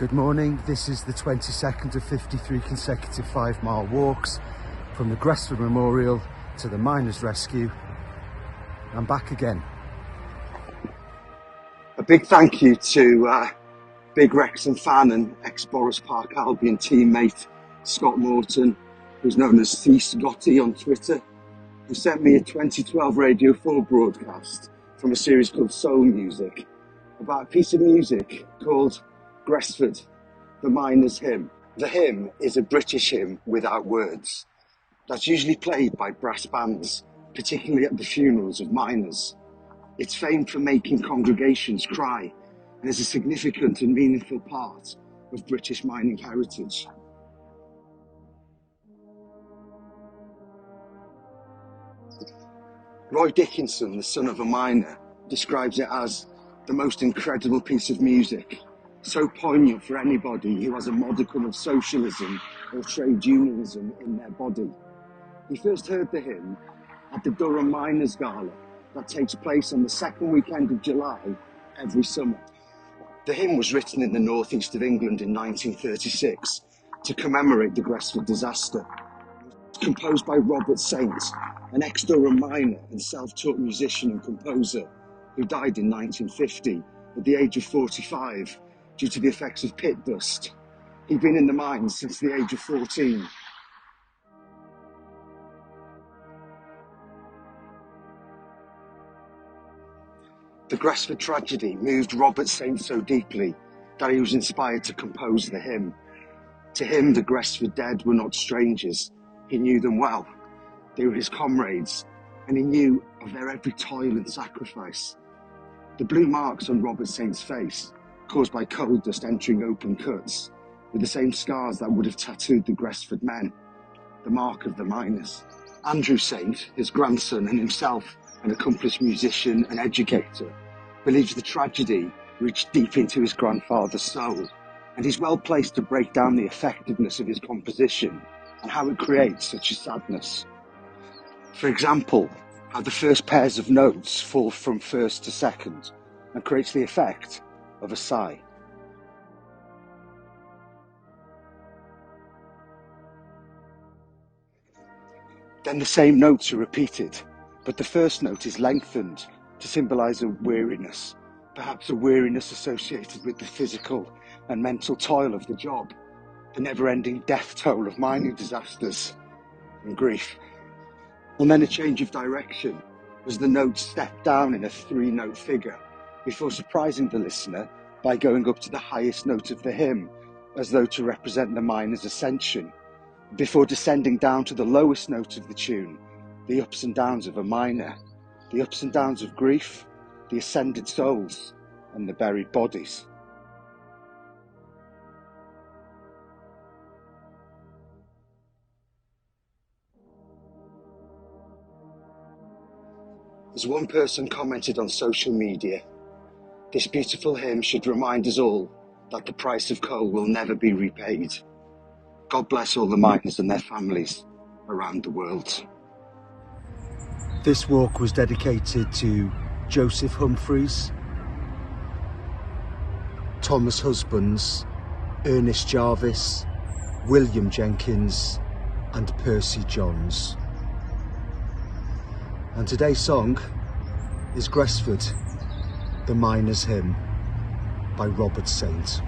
Good morning, this is the 22nd of 53 consecutive 5-mile walks from the Gresford Memorial to the Miners' Rescue. I'm back again. A big thank you to big Wrexham fan and ex-Boris Park Albion teammate Scott Morton, who's known as C. Scotty on Twitter, who sent me a 2012 Radio 4 broadcast from a series called Soul Music about a piece of music called Gresford, the Miners' Hymn. The hymn is a British hymn without words that's usually played by brass bands, particularly at the funerals of miners. It's famed for making congregations cry and is a significant and meaningful part of British mining heritage. Roy Dickinson, the son of a miner, describes it as the most incredible piece of music, so poignant for anybody who has a modicum of socialism or trade unionism in their body. He first heard the hymn at the Durham Miners' Gala that takes place on the second weekend of July every summer. The hymn was written in the northeast of England in 1936 to commemorate the Gresford disaster. It was composed by Robert Saint, an ex-Durham miner and self-taught musician and composer who died in 1950 at the age of 45 due to the effects of pit dust. He'd been in the mines since the age of 14. The Gresford tragedy moved Robert Saint so deeply that he was inspired to compose the hymn. To him, the Gresford dead were not strangers. He knew them well. They were his comrades, and he knew of their every toil and sacrifice. The blue marks on Robert Saint's face, caused by coal dust entering open cuts, were the same scars that would have tattooed the Gresford men, the mark of the miners. Andrew Saint, his grandson and himself an accomplished musician and educator, believes the tragedy reached deep into his grandfather's soul, and he's well placed to break down the effectiveness of his composition and how it creates such a sadness. For example, how the first pairs of notes fall from first to second and creates the effect of a sigh. Then the same notes are repeated, but the first note is lengthened to symbolise a weariness, perhaps a weariness associated with the physical and mental toil of the job, the never-ending death toll of mining disasters and grief. And then a change of direction as the notes step down in a 3-note figure, before surprising the listener by going up to the highest note of the hymn, as though to represent the miner's ascension, before descending down to the lowest note of the tune, the ups and downs of a miner, the ups and downs of grief, the ascended souls, and the buried bodies. As one person commented on social media, this beautiful hymn should remind us all that the price of coal will never be repaid. God bless all the miners and their families around the world. This walk was dedicated to Joseph Humphreys, Thomas Husbands, Ernest Jarvis, William Jenkins and Percy Johns. And today's song is Gresford, the Miners' Hymn by Robert Saint.